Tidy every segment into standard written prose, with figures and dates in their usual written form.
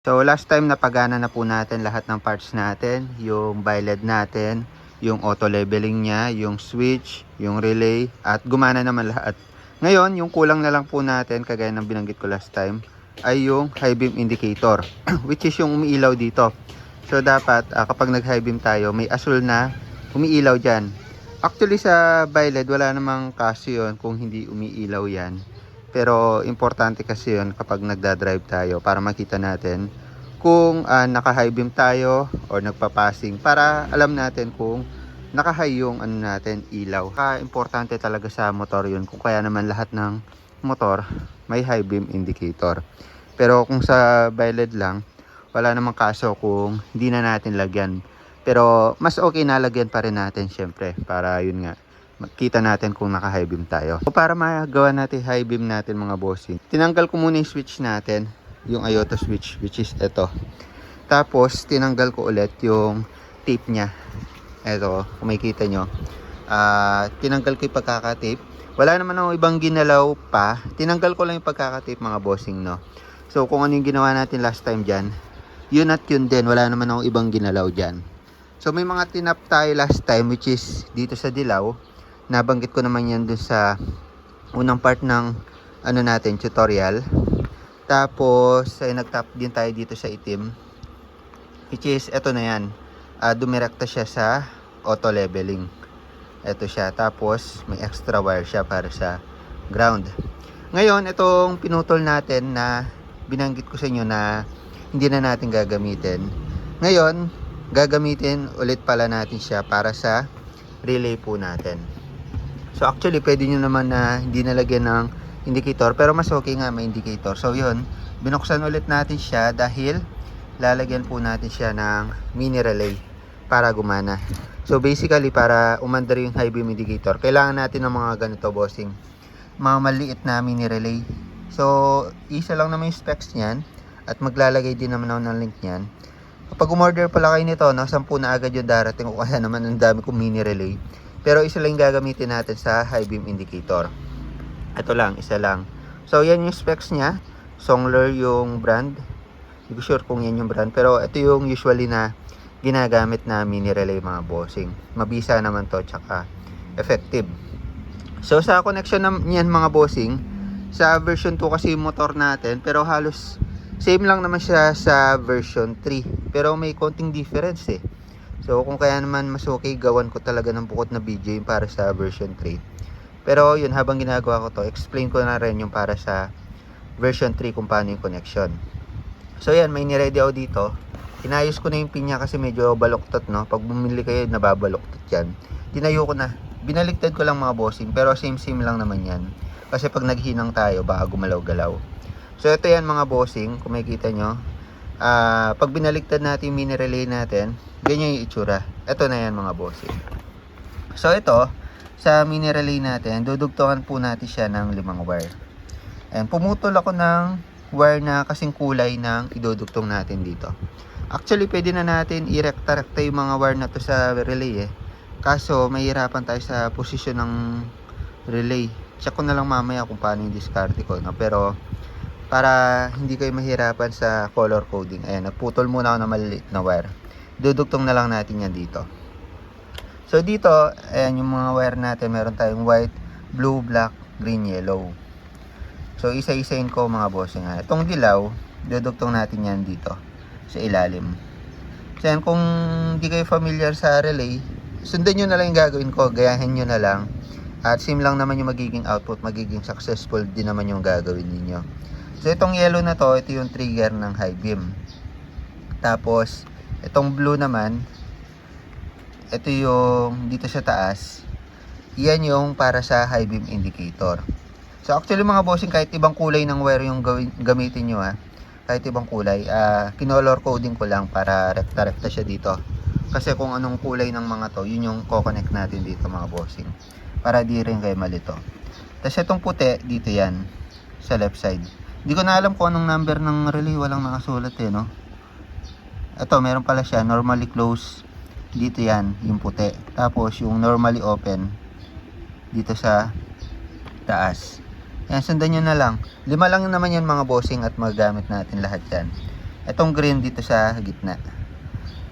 So last time napagana na po natin lahat ng parts natin, yung biled natin, yung auto leveling niya, yung switch, yung relay, at gumana naman lahat. Ngayon, yung kulang na lang po natin, kagaya ng binanggit ko last time, ay yung high beam indicator, which is yung umiilaw dito. So dapat kapag nag high beam tayo, may asul na umiilaw dyan. Actually sa biled, wala namang kaso yun kung hindi umiilaw yan. Pero importante kasi yun kapag nagdadrive tayo para makita natin kung naka-high beam tayo or nagpa-passing para alam natin kung naka-high yung natin ilaw. Importante talaga sa motor yun, kung kaya naman lahat ng motor may high beam indicator. Pero kung sa biled lang, wala namang kaso kung hindi na natin lagyan. Pero mas okay na lagyan pa rin natin syempre para yun nga makita natin kung naka high beam tayo. So para magawa natin high beam natin mga bossing, tinanggal ko muna yung switch natin, yung IOTA switch, which is ito. Tapos tinanggal ko ulit yung tape nya. Ito, kung makikita nyo, tinanggal ko yung pagkakatape. Wala naman akong ibang ginalaw pa, tinanggal ko lang yung pagkakatape mga bossing, no. So kung ano yung ginawa natin last time dyan, yun at yun din, wala naman akong ibang ginalaw dyan. So may mga tinap tayo last time, which is dito sa dilaw. Nabanggit ko naman yan dun sa unang part ng natin tutorial. Tapos ay nagtap din tayo dito sa itim, which is eto na yan. Dumirekta siya sa auto leveling. Eto siya. Tapos may extra wire siya para sa ground. Ngayon itong pinutol natin na binanggit ko sa inyo na hindi na natin gagamitin, ngayon gagamitin ulit pala natin siya para sa relay po natin. So actually pwede nyo naman na hindi nalagyan ng indicator, pero mas okay nga may indicator. So yun, binuksan ulit natin siya dahil lalagyan po natin siya ng mini relay para gumana. So basically para umandar yung high beam indicator, kailangan natin ng mga ganito bossing, mga maliit na mini relay. So isa lang naman yung specs niyan at maglalagay din naman ako ng link niyan. Kapag umorder pala kayo nito, 10 na agad yung darating, o kaya naman ang dami kong mini relay. Pero isa lang gagamitin natin sa high beam indicator. Ito lang, isa lang. So yan yung specs niya. Songler yung brand. Hindi ko sure kung yan yung brand, pero ito yung usually na ginagamit na mini relay mga bossing. Mabisa naman to, tsaka effective. So sa connection niyan mga bossing, sa version 2 kasi yung motor natin, pero halos same lang naman siya sa version 3. Pero may konting difference eh. So kung kaya naman mas okay, gawan ko talaga ng bukod na video yung para sa version 3. Pero yun, habang ginagawa ko to, explain ko na rin yung para sa version 3 kung paano yung connection. So yan, may niready ako dito. Inayos ko na yung pinya kasi medyo baloktot, no. Pag bumili kayo, nababaloktot yan. Tinayo ko na. Binaligtad ko lang mga bossing, pero same lang naman yan. Kasi pag naghinang tayo, baka gumalaw-galaw. So ito yan mga bossing, kung makikita nyo. Pag binaligtad natin yung mini relay natin, ganyan yung itsura. Ito na yan mga bossing. So ito, sa mini relay natin, dudugtungan po natin siya ng 5 wire. Ayan, pumutol ako ng wire na kasing kulay ng idudugtong natin dito. Actually, pwede na natin i-rekta-rekta yung mga wire na to sa relay eh. Kaso, mahirapan tayo sa posisyon ng relay. Check ko na lang mamaya kung paano yung discard ko, no? Pero para hindi kayo mahirapan sa color coding, ayan, nagputol muna ako ng maliliit na wire. Dudugtong na lang natin yan dito. So dito, ayan yung mga wire natin. Meron tayong white, blue, black, green, yellow. So isa-isain ko mga bossing. Itong dilaw, dudugtong natin yan dito sa ilalim. So yan, kung hindi kayo familiar sa relay, sundan nyo na lang yung gagawin ko. Gayahin nyo na lang. At same lang naman yung magiging output. Magiging successful din naman yung gagawin niyo. So itong yellow na to, ito yung trigger ng high beam. Tapos itong blue naman, ito yung dito sa taas. Yan yung para sa high beam indicator. So actually mga bossing, kahit ibang kulay ng wire yung gamitin nyo kahit ibang kulay, kinolor coding ko lang para rekta-rekta siya dito. Kasi kung anong kulay ng mga to, yun yung ko-connect natin dito mga bossing. Para di rin kayo malito. Tapos itong puti, dito yan. Sa left side. Hindi ko na alam kung anong number ng relay, walang nakasulat eh, no? Ito, meron pala siya, normally close. Dito yan, yung puti. Tapos yung normally open, dito sa taas. Yan, sundan nyo na lang. 5 lang naman yan mga bossing at magagamit natin lahat yan. Itong green dito sa gitna.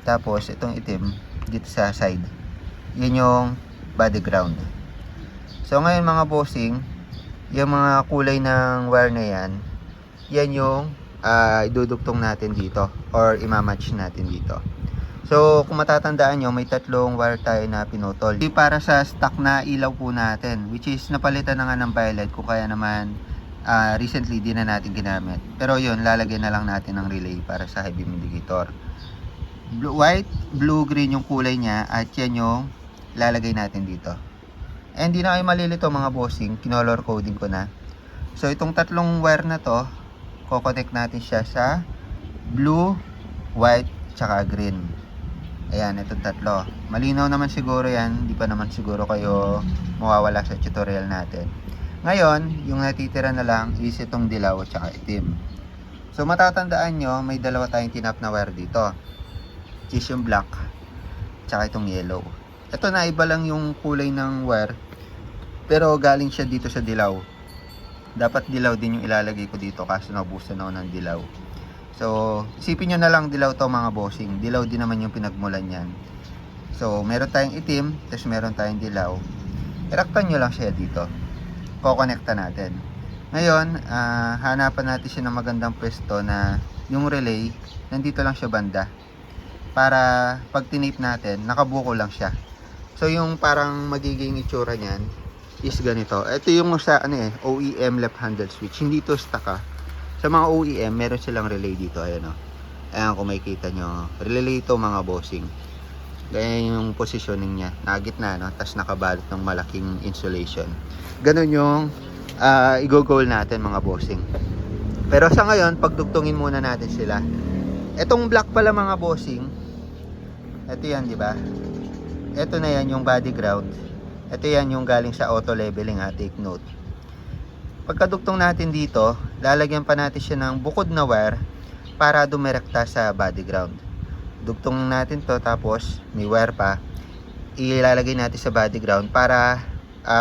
Tapos itong itim dito sa side. Yun yung body ground. So ngayon mga bossing, yung mga kulay ng wire na yan, yan yung idudugtong natin dito or imamatch natin dito. So kung matatandaan nyo, may tatlong wire tayo na pinutol. Para sa stock na ilaw po natin, which is napalitan na nga ng violet, kung kaya naman recently di na natin ginamit. Pero yun, lalagyan na lang natin ng relay para sa high beam indicator. White, blue, green yung kulay niya at yan yung lalagay natin dito. And di na kayo malilito mga bossing, kinolor coding ko na. So itong tatlong wire na to, ko-connect natin siya sa blue, white, tsaka green. Ayan, itong tatlo. Malinaw naman siguro yan, di pa naman siguro kayo mawawala sa tutorial natin. Ngayon, yung natitira na lang is itong dilaw at tsaka itim. So matatandaan nyo, may dalawa tayong tinap na wire dito. Which is yung black, tsaka itong yellow. Ito na iba lang yung kulay ng wire, pero galing siya dito sa dilaw. Dapat dilaw din yung ilalagay ko dito kaso naubusan ako ng dilaw. So isipin nyo na lang dilaw to mga bossing. Dilaw din naman yung pinagmulan yan. So meron tayong itim, tapos meron tayong dilaw. Iraktan nyo lang siya dito. Kukonekta natin. Ngayon, hanapan natin siya ng magandang pwesto na yung relay nandito lang siya banda. Para pag tinape natin, nakabuko lang siya. So yung parang magiging itsura niyan is ganito. Ito yung sa OEM left handle switch. Hindi to stock . Sa mga OEM, meron silang relay dito. Ayan o. Ayan kung makikita nyo. Relay ito mga bossing. Ganyan yung positioning niya. Nagitna, no? Tapos nakabalot ng malaking insulation. Ganun yung i-goal natin mga bossing. Pero sa ngayon, pagdugtungin muna natin sila. Etong black pala mga bossing. Ito yan, di ba? Ito na yan yung body ground. Ito yan yung galing sa auto leveling . Take note. Pagkadugtong natin dito, lalagyan pa natin siya ng bukod na wire para dumirekta sa body ground. Dugtong natin to, tapos may wire pa. Ilalagay natin sa body ground para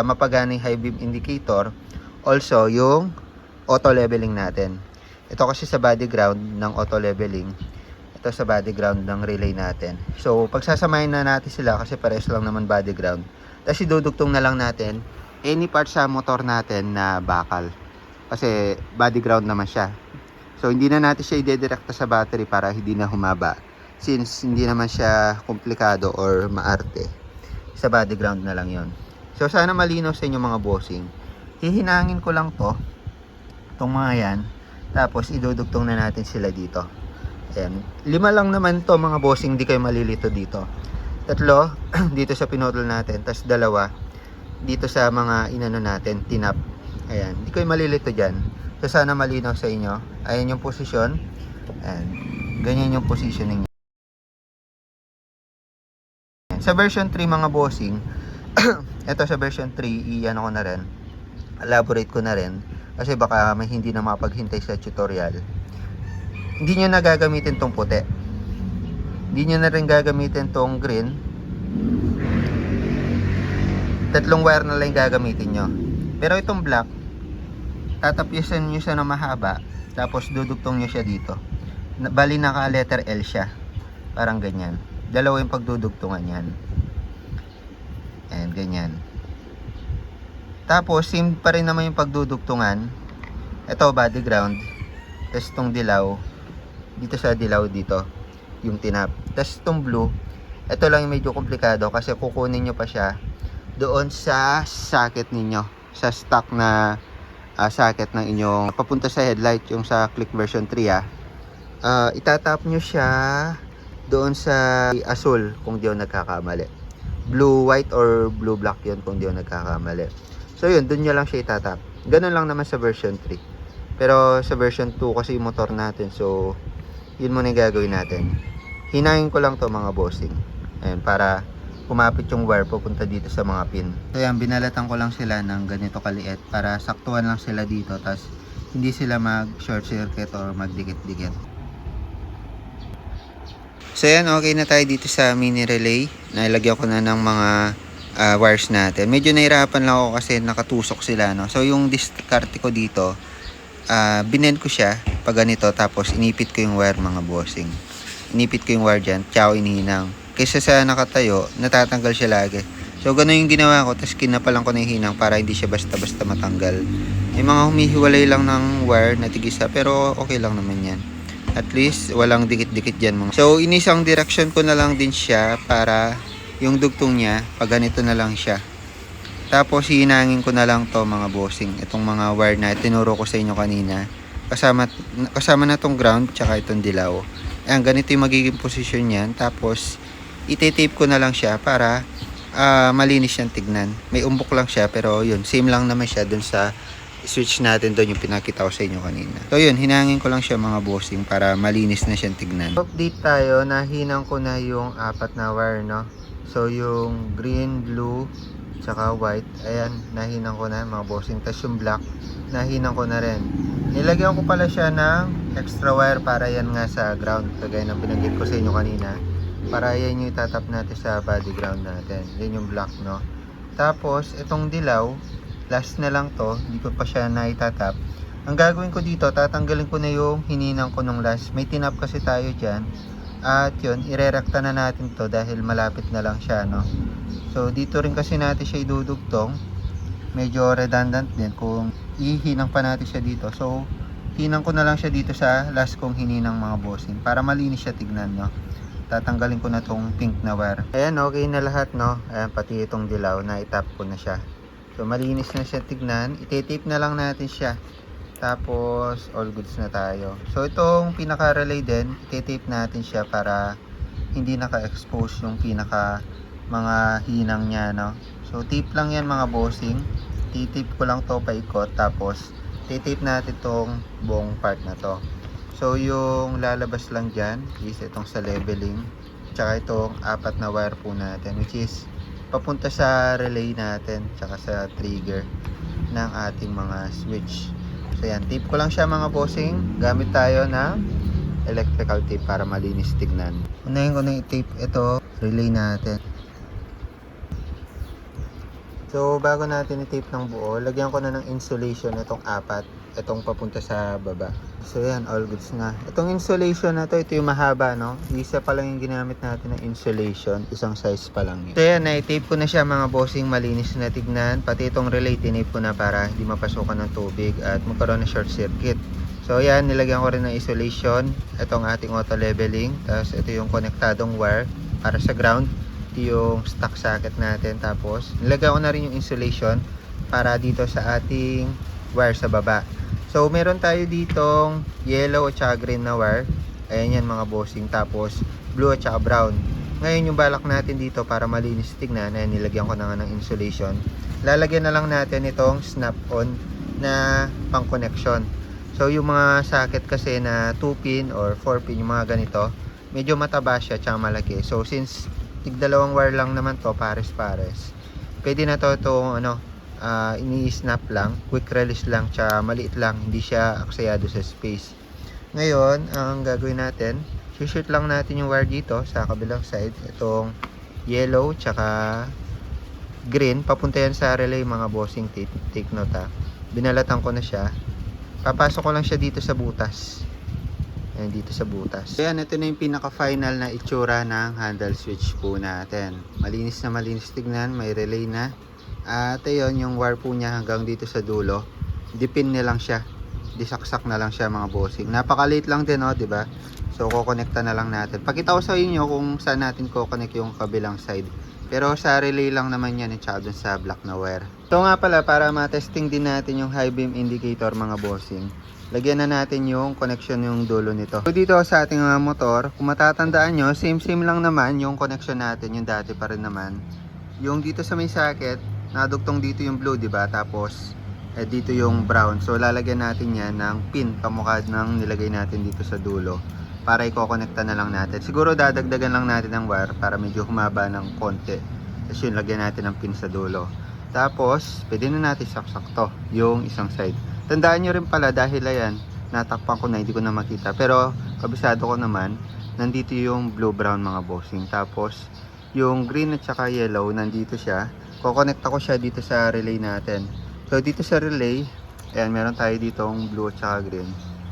mapagana yung high beam indicator. Also, yung auto leveling natin. Ito kasi sa body ground ng auto leveling. Ito sa body ground ng relay natin. So, pagsasamahin na natin sila kasi parehas lang naman body ground. Tapos idudugtong na lang natin any part sa motor natin na bakal. Kasi body ground naman siya. So, hindi na natin siya idedirekta sa battery para hindi na humaba. Since hindi naman siya komplikado or maarte. Sa body ground na lang yon. So, sana malinaw sa inyo mga bossing. Hihinangin ko lang to. Itong mga yan. Tapos, idudugtong na natin sila dito. Ayan. 5 lang naman to mga bossing. Hindi kayo malilito dito. 3 dito sa pinutol natin. Tapos 2 dito sa mga inano natin. Tinap. Ayan. Hindi kayo malilito dyan. So, sana malinaw sa inyo. Ayan yung posisyon. Ayan. Ganyan yung positioning niya. Sa version 3 mga bossing. Ito sa version 3. I-ano ko na rin. Elaborate ko na rin. Kasi baka may hindi na mapaghintay sa tutorial. Hindi nyo na gagamitin tong puti. Hindi nyo na rin gagamitin tong green. 3 wire na lang gagamitin nyo. Pero itong black, tatapyasan nyo siya na mahaba. Tapos dudugtong nyo siya dito. Bali naka letter L siya. Parang ganyan. 2 yung pagdudugtungan yan. And ganyan. Tapos same pa rin naman yung pagdudugtungan. Ito body ground. Tapos itong dilaw. Dito sa dilaw dito. Yung tinap. Tapos itong blue. Ito lang yung medyo komplikado. Kasi kukunin nyo pa siya doon sa socket ninyo. Sa stock na socket ng inyong papunta sa headlight. Yung sa click version 3 itatap nyo siya doon sa asul kung di ako nagkakamali. Blue white or blue black yun kung di ako nagkakamali. So yun, doon nyo lang siya itatap. Ganun lang naman sa version 3. Pero sa version 2 kasi yung motor natin. So yun muna yung gagawin natin. Hinahin ko lang to mga bossing. Ayan, para kumapit yung wire pupunta dito sa mga pin. So yan, binalatan ko lang sila ng ganito kaliit para saktuhan lang sila dito. Tapos hindi sila mag short circuit or magdikit-dikit. So yan, okay na tayo dito sa mini relay. Nailagyan ko na ng mga wires natin. Medyo nahirapan lang ako kasi nakatusok sila, no? So yung discard ko dito, binend ko siya pag ganito, tapos inipit ko yung wire mga bossing. Inipit ko yung wire dyan, tsaka inihinang. Kaysa sa nakatayo, natatanggal siya lagi. So, ganun yung ginawa ko, tapos kinapalan ko na yung hinang para hindi siya basta-basta matanggal. May mga humihiwalay lang ng wire na tigisa, pero okay lang naman yan. At least, walang dikit-dikit dyan mga. So, inisang direction ko na lang din siya para yung dugtong niya, pag ganito na lang siya. Tapos, hihinangin ko na lang to mga bossing. Itong mga wire na tinuro ko sa inyo kanina. Kasama na tong ground, tsaka itong dilaw. Ayan, ganito yung magiging posisyon niyan. Tapos, iti-tape ko na lang siya para malinis siyang tignan. May umbok lang siya, pero yun, same lang naman siya dun sa switch natin doon yung pinakita ko sa inyo kanina. So yun, hinangin ko lang siya mga bossing para malinis na siyang tignan. Update tayo, nahinang ko na yung 4 na wire, no? So yung green, blue, tsaka white, ayan, nahinang ko na mga bossing. Tapos yung black, nahinang ko na rin. Nilagyan ko pala siya ng extra wire para yan nga sa ground, kagaya ng binanggit ko sa inyo kanina. Para yan yung itatap natin sa body ground natin. Yan yung black, no? Tapos, itong dilaw, last na lang to, hindi ko pa siya naitatap. Ang gagawin ko dito, tatanggalin ko na yung hininang ko nung last. May tinap kasi tayo dyan. At yun, irerekta na natin to dahil malapit na lang siya, no? So, dito rin kasi natin siya idudugtong. Medyo redundant din kung ihinang pa natin siya dito. So, hinang ko na lang siya dito sa last kong hininang mga bossing para malinis siya tignan, no? Tatanggalin ko na tong pink na wire. Ayan, okay na lahat, no? Ayan, pati itong dilaw na itap ko na siya. So, malinis na siya tignan. Iti-tape na lang natin siya. Tapos, all goods na tayo. So, itong pinaka-relay din, iti-tape natin siya para hindi naka-expose yung pinaka mga hinang niya, no? So, tape lang yan mga bossing. Iti-tape ko lang to paikot. Tapos, iti-tape natin tong buong part na to. So, yung lalabas lang dyan is itong sa leveling. Tsaka itong 4 na wire po natin, which is papunta sa relay natin tsaka sa trigger ng ating mga switch. So yan, tape ko lang siya mga bossing. Gamit tayo ng electrical tape para malinis tignan. Unahin ko na i-tape ito relay natin. So bago natin i-tape ng buo, lagyan ko na ng insulation itong 4, itong papunta sa baba. So yan, all goods na. Itong insulation na to, ito yung mahaba, no? Isa pa lang yung ginamit natin ng insulation, isang size pa lang yun. So yan, na-tape ko na siya mga bossing, malinis na tignan. Pati itong relay, tinape ko na para hindi mapasukan ng tubig at magkaroon ng short circuit. So yan, nilagyan ko rin ng isolation. Itong ating auto leveling. Tapos ito yung konektadong wire para sa ground. Ito yung stock socket natin. Tapos nilagyan ko na rin yung insulation para dito sa ating wire sa baba. So, meron tayo ditong yellow at saka green na wire. Ayan yan mga bossing. Tapos, blue at saka brown. Ngayon, yung balak natin dito para malinis tignan, ayan, nilagyan ko na nga ng insulation. Lalagyan na lang natin itong snap-on na pang-connection. So, yung mga socket kasi na 2-pin or 4-pin, yung mga ganito, medyo mataba siya at saka malaki. So, since tig-dalawang wire lang naman to, pares-pares, pwede na to itong ini-snap lang, quick release lang, tsaka maliit lang, hindi siya aksayado sa space. Ngayon, ang gagawin natin, shoot lang natin yung wire dito sa kabilang side, itong yellow tsaka green, papunta yan sa relay mga bossing. Take note ha, binalatan ko na siya, papasok ko lang siya dito sa butas. Ayan, dito sa butas. Ayan, ito na yung pinaka final na itsura ng handle switch po natin. Malinis na malinis tignan, may relay na. At ayun, yung wire po niya hanggang dito sa dulo. Dipin na lang siya. Disaksak na lang siya mga bossing. Napakaliit lang din, oh, 'di ba? So kokonekta na lang natin. Pakita ko sa inyo kung saan natin ko-connect yung kabilang side. Pero sa relay lang naman yan, at saka dun sa black na wire. So nga pala, para ma-testing din natin yung high beam indicator mga bossing, lagyan na natin yung connection yung dulo nito. So dito sa ating motor, kung matatandaan nyo, same lang naman yung connection natin, yung dati pa rin naman. Yung dito sa may socket, nadugtong dito yung blue, di ba? Tapos dito yung brown. So lalagyan natin yan ng pin kamukha ng nilagay natin dito sa dulo para i-connecta na lang natin. Siguro dadagdagan lang natin ng wire para medyo humaba ng konti. Tapos yun, lagyan natin ng pin sa dulo. Tapos pwede na natin saksak to yung isang side. Tandaan nyo rin pala, dahil ayan, natakpan ko na, hindi ko na makita, pero kabisado ko naman, nandito yung blue brown mga bossing. Tapos yung green at saka yellow, nandito siya. Kukonekta ko siya dito sa relay natin. So dito sa relay, ayan, meron tayo ditong blue at saka green.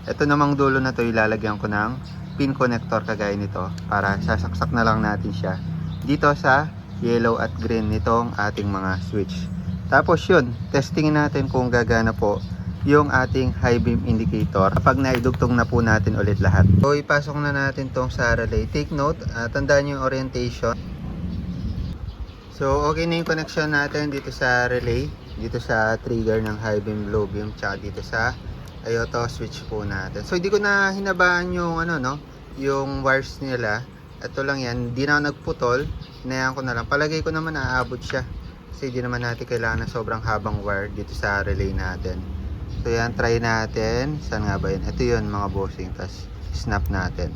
Ito namang dulo na to, ilalagyan ko ng pin connector kagaya nito para sasaksak na lang natin siya dito sa yellow at green nitong ating mga switch. Tapos yun, testingin natin kung gagana po yung ating high beam indicator kapag naidugtong na po natin ulit lahat. So ipasok na natin tong sa relay. Take note, tandaan yung orientation. So okay na yung connection natin dito sa relay, dito sa trigger ng high beam, low beam, tsaka dito sa IOTO switch po natin. So hindi ko na hinabaan yung yung wires nila. Ito lang yan, hindi na nagputol, hinayaan ko na lang. Palagay ko naman aabot siya kasi hindi naman natin kailangan ng sobrang habang wire dito sa relay natin. So yan, try natin. Saan nga ba yun? Ito yun mga bossing. Tapos snap natin.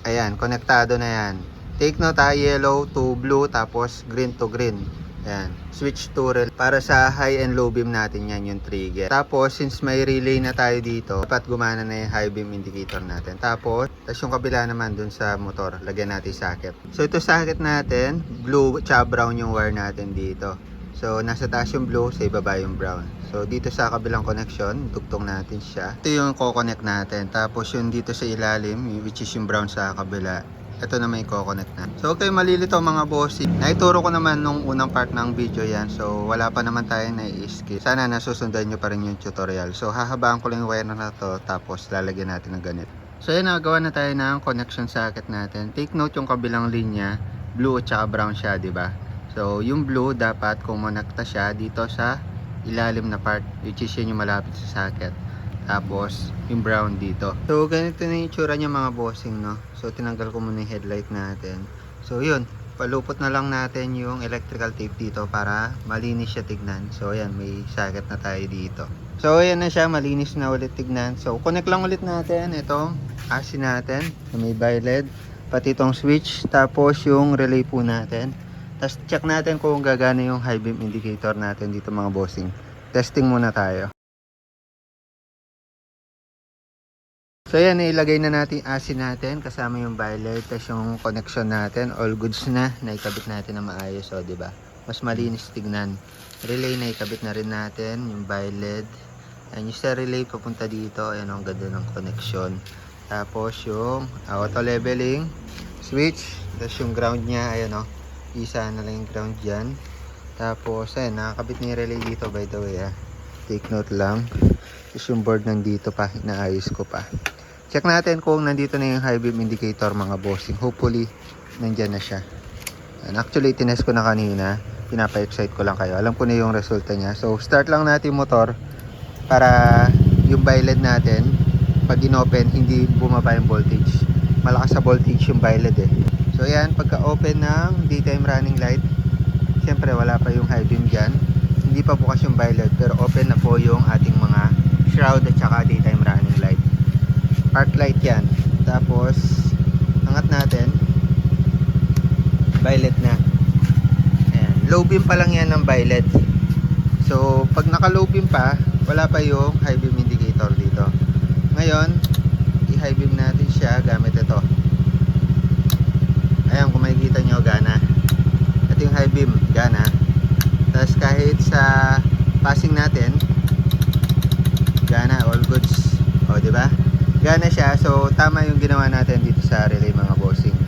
Ayan, konektado na yan. Take note yellow to blue tapos green to green. Ayan, switch to relay. Para sa high and low beam natin yan yung trigger. Tapos since may relay na tayo dito, dapat gumana na yung high beam indicator natin. Tapos yung kabila naman dun sa motor, lagyan natin socket. So ito socket natin, blue tsaka brown yung wire natin dito. So nasa taas yung blue, sa ibaba yung brown. So dito sa kabilang connection, dugtong natin siya. Ito yung co-connect natin. Tapos yung dito sa ilalim, which is yung brown sa kabila, ito na may co-connect na. So okay, malilito mga bossing. Naituro ko naman nung unang part ng video yan. So wala pa naman tayo na i-skip. Sana nasusundan nyo pa rin yung tutorial. So hahabaan ko lang yung wire na to, tapos lalagyan natin ng ganito. So yan, nagawa na tayo ng connection socket natin. Take note yung kabilang linya, blue at saka brown siya, di ba? So yung blue dapat kumonekta siya dito sa ilalim na part, which is yun yung malapit sa socket. Tapos yung brown dito. So ganito na yung itsura niya mga bossing, no? So tinanggal ko muna yung headlight natin. So yun, palupot na lang natin yung electrical tape dito para malinis siya tignan. So ayan, may socket na tayo dito. So ayan na siya, malinis na ulit tignan. So connect lang ulit natin itong AC natin na may bi-LED, pati itong switch, tapos yung relay po natin. Tapos check natin kung gagana yung high beam indicator natin dito mga bossing. Testing muna tayo. So yan, ilagay na natin AC natin kasama yung bi-LED, tapos yung connection natin, all goods na, naikabit natin na maayos, o diba? Mas malinis tignan. Relay na ikabit na rin natin, yung bi-LED. Ayan, yung sa relay papunta dito, ayan ang ganda ng connection. Tapos yung auto leveling, switch, tapos yung ground niya, ayan o, isa na lang yung ground dyan. Tapos ayan, nakakabit na yung relay dito by the way, take note lang. Tapos yung board nandito pa, inaayos ko pa. Check natin kung nandito na yung high beam indicator mga bossing. Hopefully, nandyan na siya. And actually, tinest ko na kanina. Pinapa-excite ko lang kayo. Alam ko na yung resulta niya. So, start lang natin yung motor para yung bi-LED natin, pag in-open, hindi bumaba yung voltage. Malakas sa voltage yung bi-LED eh. So, yan. Pagka-open ng daytime running light, syempre, wala pa yung high beam dyan. Hindi pa bukas yung bi-LED, pero open na po yung ating mga shroud at saka daytime running light. Park light yan. Tapos angat natin, bi-LED na. Ayan. Low beam pa lang yan ng bi-LED. So pag naka low beam pa, wala pa yung high beam indicator dito. Ngayon, i-high beam natin siya gamit ito. Ayan, kung makikita nyo, gana. Ito yung high beam, gana. Tapos kahit sa passing natin, gana, all goods. O, diba? Gana siya. So, tama yung ginawa natin dito sa relay mga bossing.